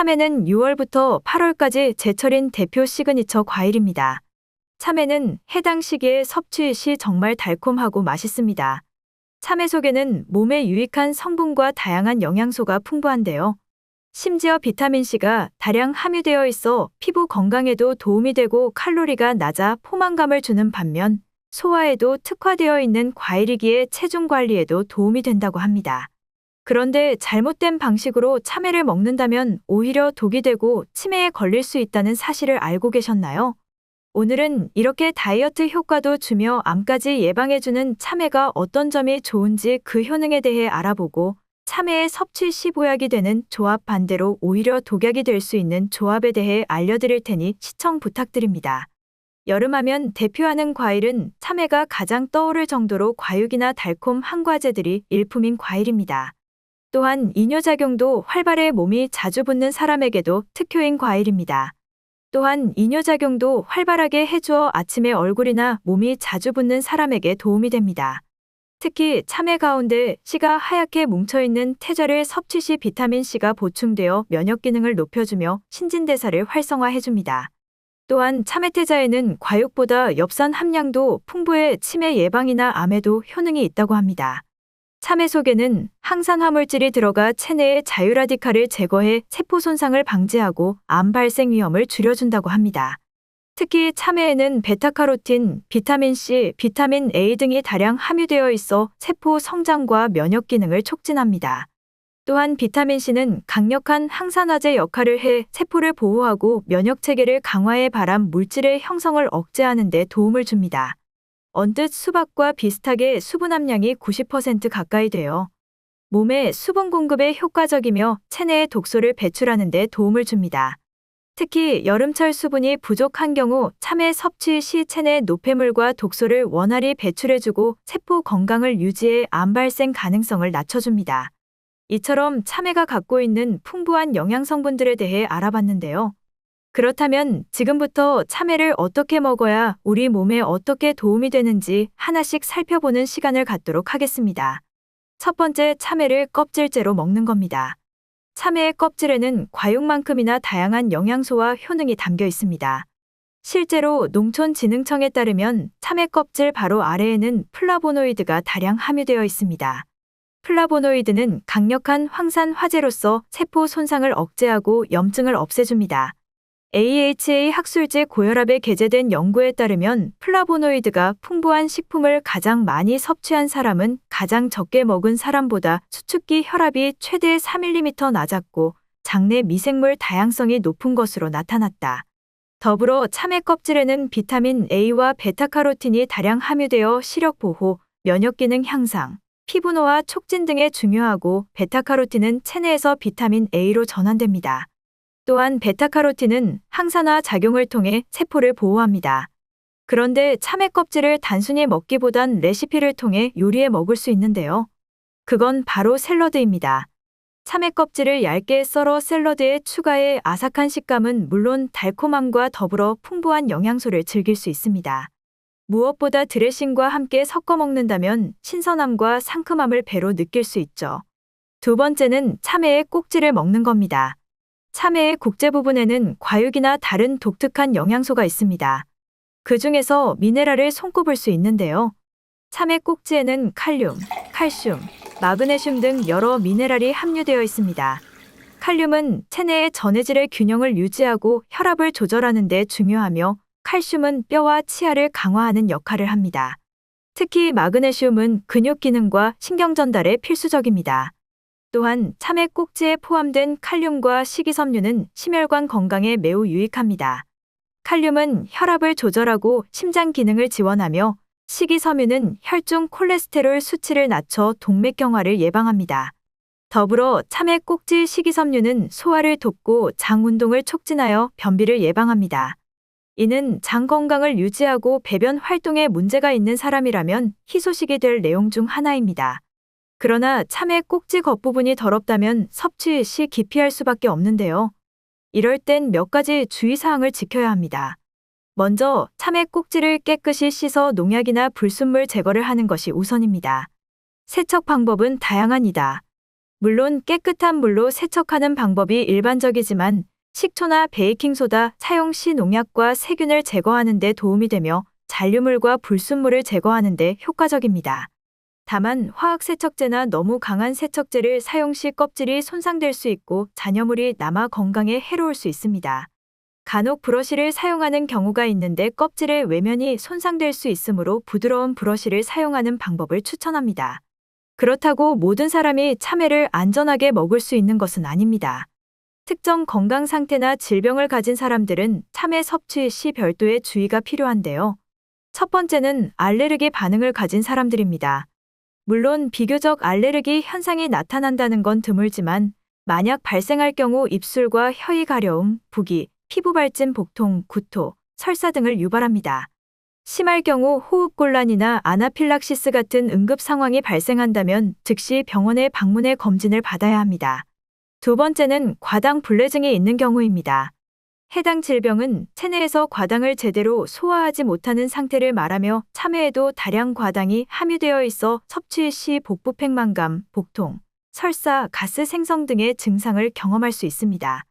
참외는 6월부터 8월까지 제철인 대표 시그니처 과일입니다. 참외는 해당 시기에 섭취 시 정말 달콤하고 맛있습니다. 참외 속에는 몸에 유익한 성분과 다양한 영양소가 풍부한데요. 심지어 비타민C가 다량 함유되어 있어 피부 건강에도 도움이 되고 칼로리가 낮아 포만감을 주는 반면 소화에도 특화되어 있는 과일이기에 체중 관리에도 도움이 된다고 합니다. 그런데 잘못된 방식으로 참외를 먹는다면 오히려 독이 되고 치매에 걸릴 수 있다는 사실을 알고 계셨나요? 오늘은 이렇게 다이어트 효과도 주며 암까지 예방해주는 참외가 어떤 점이 좋은지 그 효능에 대해 알아보고 참외의 섭취 시 보약이 되는 조합 반대로 오히려 독약이 될 수 있는 조합에 대해 알려드릴 테니 시청 부탁드립니다. 여름하면 대표하는 과일은 참외가 가장 떠오를 정도로 과육이나 달콤 한과제들이 일품인 과일입니다. 또한 이뇨작용도 활발해 몸이 자주 붓는 사람에게도 특효인 과일입니다. 또한 이뇨작용도 활발하게 해주어 아침에 얼굴이나 몸이 자주 붓는 사람에게 도움이 됩니다. 특히 참외 가운데 씨가 하얗게 뭉쳐있는 태자를 섭취 시 비타민C가 보충되어 면역 기능을 높여주며 신진대사를 활성화해줍니다. 또한 참외태자에는 과육보다 엽산 함량도 풍부해 치매 예방이나 암에도 효능이 있다고 합니다. 참외 속에는 항산 화물질이 들어가 체내의 자유라디칼을 제거해 세포 손상을 방지하고 암 발생 위험을 줄여준다고 합니다. 특히 참외에는 베타카로틴, 비타민C, 비타민 A 등이 다량 함유되어 있어 세포 성장과 면역 기능을 촉진합니다. 또한 비타민C는 강력한 항산화제 역할을 해 세포를 보호하고 면역 체계를 강화해 발암 물질의 형성을 억제하는 데 도움을 줍니다. 언뜻 수박과 비슷하게 수분 함량이 90% 가까이 되어 몸에 수분 공급에 효과적이며 체내의 독소를 배출하는 데 도움을 줍니다. 특히 여름철 수분이 부족한 경우 참외 섭취 시 체내 노폐물과 독소를 원활히 배출해주고 세포 건강을 유지해 암 발생 가능성을 낮춰줍니다. 이처럼 참외가 갖고 있는 풍부한 영양 성분들에 대해 알아봤는데요. 그렇다면 지금부터 참외를 어떻게 먹어야 우리 몸에 어떻게 도움이 되는지 하나씩 살펴보는 시간을 갖도록 하겠습니다. 첫 번째, 참외를 껍질째로 먹는 겁니다. 참외의 껍질에는 과육만큼이나 다양한 영양소와 효능이 담겨 있습니다. 실제로 농촌진흥청에 따르면 참외 껍질 바로 아래에는 플라보노이드가 다량 함유되어 있습니다. 플라보노이드는 강력한 황산 화제로서 세포 손상을 억제하고 염증을 없애줍니다. AHA 학술지 고혈압에 게재된 연구에 따르면 플라보노이드가 풍부한 식품을 가장 많이 섭취한 사람은 가장 적게 먹은 사람보다 수축기 혈압이 최대 4mm 낮았고 장내 미생물 다양성이 높은 것으로 나타났다. 더불어 참외 껍질에는 비타민 A와 베타카로틴이 다량 함유되어 시력 보호, 면역 기능 향상, 피부 노화 촉진 등에 중요하고 베타카로틴은 체내에서 비타민 A로 전환됩니다. 또한 베타카로틴은 항산화 작용을 통해 세포를 보호합니다. 그런데 참외 껍질을 단순히 먹기보단 레시피를 통해 요리해 먹을 수 있는데요. 그건 바로 샐러드입니다. 참외 껍질을 얇게 썰어 샐러드에 추가해 아삭한 식감은 물론 달콤함과 더불어 풍부한 영양소를 즐길 수 있습니다. 무엇보다 드레싱과 함께 섞어 먹는다면 신선함과 상큼함을 배로 느낄 수 있죠. 두 번째는 참외의 꼭지를 먹는 겁니다. 참외의 꼭지 부분에는 과육이나 다른 독특한 영양소가 있습니다. 그 중에서 미네랄을 손꼽을 수 있는데요. 참외 꼭지에는 칼륨, 칼슘, 마그네슘 등 여러 미네랄이 함유되어 있습니다. 칼륨은 체내의 전해질의 균형을 유지하고 혈압을 조절하는 데 중요하며 칼슘은 뼈와 치아를 강화하는 역할을 합니다. 특히 마그네슘은 근육 기능과 신경 전달에 필수적입니다. 또한 참외 꼭지에 포함된 칼륨과 식이섬유는 심혈관 건강에 매우 유익합니다. 칼륨은 혈압을 조절하고 심장 기능을 지원하며 식이섬유는 혈중 콜레스테롤 수치를 낮춰 동맥경화를 예방합니다. 더불어 참외 꼭지 식이섬유는 소화를 돕고 장 운동을 촉진하여 변비를 예방합니다. 이는 장 건강을 유지하고 배변 활동에 문제가 있는 사람이라면 희소식이 될 내용 중 하나입니다. 그러나 참외 꼭지 겉부분이 더럽다면 섭취 시 기피할 수밖에 없는데요. 이럴 땐 몇 가지 주의사항을 지켜야 합니다. 먼저 참외 꼭지를 깨끗이 씻어 농약이나 불순물 제거를 하는 것이 우선입니다. 세척 방법은 다양합니다. 물론 깨끗한 물로 세척하는 방법이 일반적이지만 식초나 베이킹소다 사용 시 농약과 세균을 제거하는 데 도움이 되며 잔류물과 불순물을 제거하는 데 효과적입니다. 다만 화학 세척제나 너무 강한 세척제를 사용 시 껍질이 손상될 수 있고 잔여물이 남아 건강에 해로울 수 있습니다. 간혹 브러쉬를 사용하는 경우가 있는데 껍질의 외면이 손상될 수 있으므로 부드러운 브러쉬를 사용하는 방법을 추천합니다. 그렇다고 모든 사람이 참외를 안전하게 먹을 수 있는 것은 아닙니다. 특정 건강 상태나 질병을 가진 사람들은 참외 섭취 시 별도의 주의가 필요한데요. 첫 번째는 알레르기 반응을 가진 사람들입니다. 물론 비교적 알레르기 현상이 나타난다는 건 드물지만 만약 발생할 경우 입술과 혀의 가려움, 부기, 피부 발진, 복통, 구토, 설사 등을 유발합니다. 심할 경우 호흡곤란이나 아나필락시스 같은 응급 상황이 발생한다면 즉시 병원에 방문해 검진을 받아야 합니다. 두 번째는 과당 불내증이 있는 경우입니다. 해당 질병은 체내에서 과당을 제대로 소화하지 못하는 상태를 말하며 참외에도 다량 과당이 함유되어 있어 섭취 시 복부 팽만감, 복통, 설사, 가스 생성 등의 증상을 경험할 수 있습니다.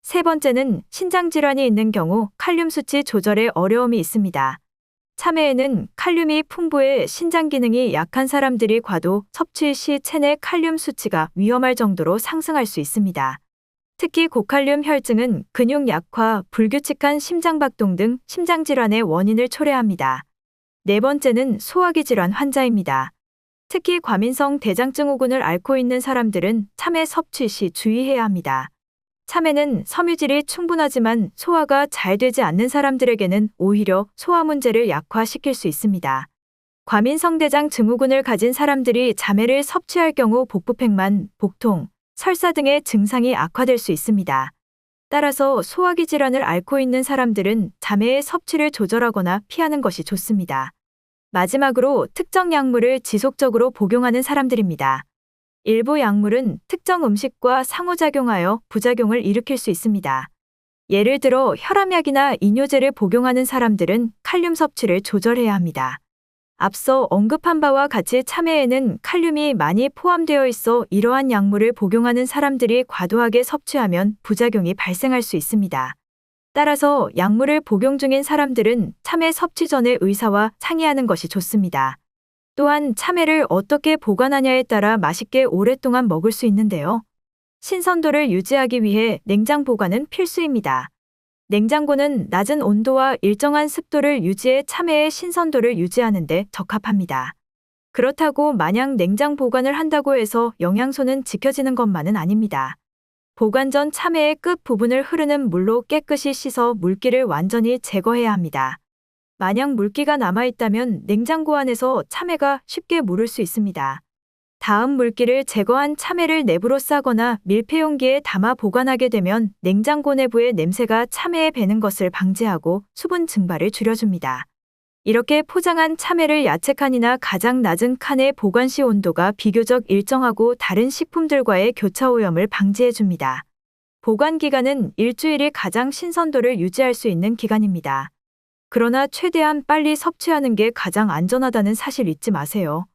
세 번째는 신장질환이 있는 경우 칼륨 수치 조절에 어려움이 있습니다. 참외에는 칼륨이 풍부해 신장 기능이 약한 사람들이 과도 섭취 시 체내 칼륨 수치가 위험할 정도로 상승할 수 있습니다. 특히 고칼륨 혈증은 근육 약화, 불규칙한 심장박동 등 심장질환의 원인을 초래합니다. 네 번째는 소화기 질환 환자입니다. 특히 과민성 대장증후군을 앓고 있는 사람들은 참외 섭취 시 주의해야 합니다. 참외는 섬유질이 충분하지만 소화가 잘 되지 않는 사람들에게는 오히려 소화 문제를 약화시킬 수 있습니다. 과민성대장 증후군을 가진 사람들이 참외를 섭취할 경우 복부팽만, 복통, 설사 등의 증상이 악화될 수 있습니다. 따라서 소화기 질환을 앓고 있는 사람들은 참외의 섭취를 조절하거나 피하는 것이 좋습니다. 마지막으로 특정 약물을 지속적으로 복용하는 사람들입니다. 일부 약물은 특정 음식과 상호작용하여 부작용을 일으킬 수 있습니다. 예를 들어 혈압약이나 이뇨제를 복용하는 사람들은 칼륨 섭취를 조절해야 합니다. 앞서 언급한 바와 같이 참외에는 칼륨이 많이 포함되어 있어 이러한 약물을 복용하는 사람들이 과도하게 섭취하면 부작용이 발생할 수 있습니다. 따라서 약물을 복용 중인 사람들은 참외 섭취 전에 의사와 상의하는 것이 좋습니다. 또한 참외를 어떻게 보관하냐에 따라 맛있게 오랫동안 먹을 수 있는데요. 신선도를 유지하기 위해 냉장 보관은 필수입니다. 냉장고는 낮은 온도와 일정한 습도를 유지해 참외의 신선도를 유지하는 데 적합합니다. 그렇다고 마냥 냉장 보관을 한다고 해서 영양소는 지켜지는 것만은 아닙니다. 보관 전 참외의 끝 부분을 흐르는 물로 깨끗이 씻어 물기를 완전히 제거해야 합니다. 만약 물기가 남아있다면 냉장고 안에서 참외가 쉽게 무를 수 있습니다. 다음 물기를 제거한 참외를 랩으로 싸거나 밀폐용기에 담아 보관하게 되면 냉장고 내부의 냄새가 참외에 배는 것을 방지하고 수분 증발을 줄여줍니다. 이렇게 포장한 참외를 야채칸이나 가장 낮은 칸에 보관 시 온도가 비교적 일정하고 다른 식품들과의 교차오염을 방지해줍니다. 보관 기간은 일주일이 가장 신선도를 유지할 수 있는 기간입니다. 그러나 최대한 빨리 섭취하는 게 가장 안전하다는 사실 잊지 마세요.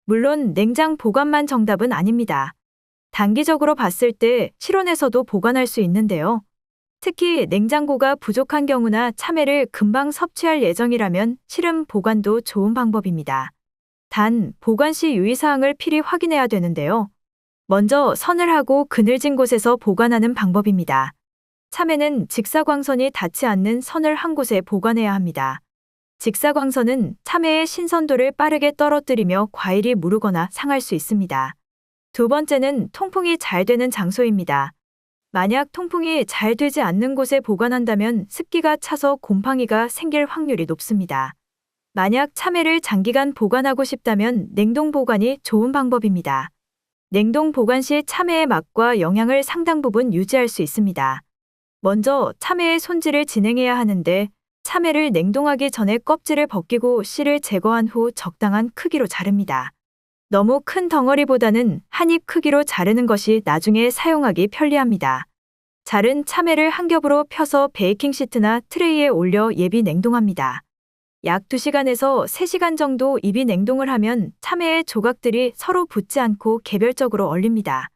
물론 냉장 보관만 정답은 아닙니다. 단기적으로 봤을 때 실온에서도 보관할 수 있는데요. 특히 냉장고가 부족한 경우나 참외를 금방 섭취할 예정이라면 실온 보관도 좋은 방법입니다. 단, 보관 시 유의사항을 필히 확인해야 되는데요. 먼저 서늘하고 그늘진 곳에서 보관하는 방법입니다. 참외는 직사광선이 닿지 않는 서늘한 곳에 보관해야 합니다. 직사광선은 참외의 신선도를 빠르게 떨어뜨리며 과일이 무르거나 상할 수 있습니다. 두 번째는 통풍이 잘 되는 장소입니다. 만약 통풍이 잘 되지 않는 곳에 보관한다면 습기가 차서 곰팡이가 생길 확률이 높습니다. 만약 참외를 장기간 보관하고 싶다면 냉동 보관이 좋은 방법입니다. 냉동 보관 시 참외의 맛과 영양을 상당 부분 유지할 수 있습니다. 먼저 참외의 손질을 진행해야 하는데 참외를 냉동하기 전에 껍질을 벗기고 씨를 제거한 후 적당한 크기로 자릅니다. 너무 큰 덩어리보다는 한 입 크기로 자르는 것이 나중에 사용하기 편리합니다. 자른 참외를 한 겹으로 펴서 베이킹 시트나 트레이에 올려 예비 냉동합니다. 약 2시간에서 3시간 정도 입이 냉동을 하면 참외의 조각들이 서로 붙지 않고 개별적으로 얼립니다.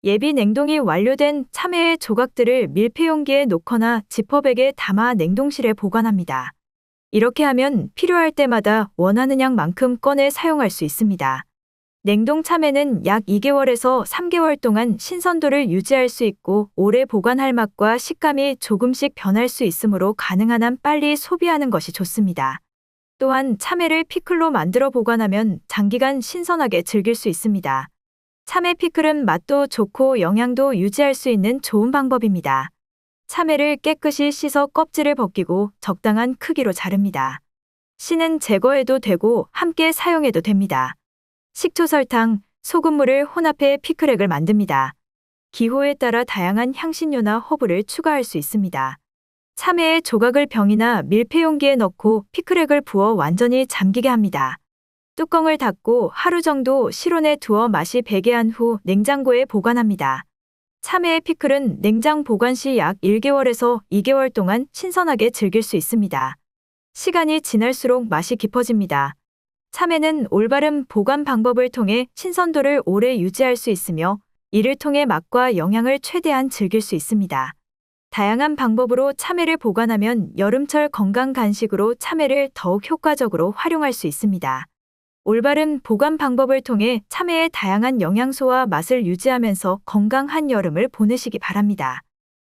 예비 냉동이 완료된 참외의 조각들을 밀폐용기에 놓거나 지퍼백에 담아 냉동실에 보관합니다. 이렇게 하면 필요할 때마다 원하는 양만큼 꺼내 사용할 수 있습니다. 냉동 참외는 약 2개월에서 3개월 동안 신선도를 유지할 수 있고 오래 보관할 맛과 식감이 조금씩 변할 수 있으므로 가능한 한 빨리 소비하는 것이 좋습니다. 또한 참외를 피클로 만들어 보관하면 장기간 신선하게 즐길 수 있습니다. 참외 피클은 맛도 좋고 영양도 유지할 수 있는 좋은 방법입니다. 참외를 깨끗이 씻어 껍질을 벗기고 적당한 크기로 자릅니다. 씨는 제거해도 되고 함께 사용해도 됩니다. 식초, 설탕, 소금물을 혼합해 피클액을 만듭니다. 기호에 따라 다양한 향신료나 허브를 추가할 수 있습니다. 참외의 조각을 병이나 밀폐용기에 넣고 피클액을 부어 완전히 잠기게 합니다. 뚜껑을 닫고 하루 정도 실온에 두어 맛이 배게 한 후 냉장고에 보관합니다. 참외의 피클은 냉장 보관 시 약 1개월에서 2개월 동안 신선하게 즐길 수 있습니다. 시간이 지날수록 맛이 깊어집니다. 참외는 올바른 보관 방법을 통해 신선도를 오래 유지할 수 있으며 이를 통해 맛과 영양을 최대한 즐길 수 있습니다. 다양한 방법으로 참외를 보관하면 여름철 건강 간식으로 참외를 더욱 효과적으로 활용할 수 있습니다. 올바른 보관 방법을 통해 참외의 다양한 영양소와 맛을 유지하면서 건강한 여름을 보내시기 바랍니다.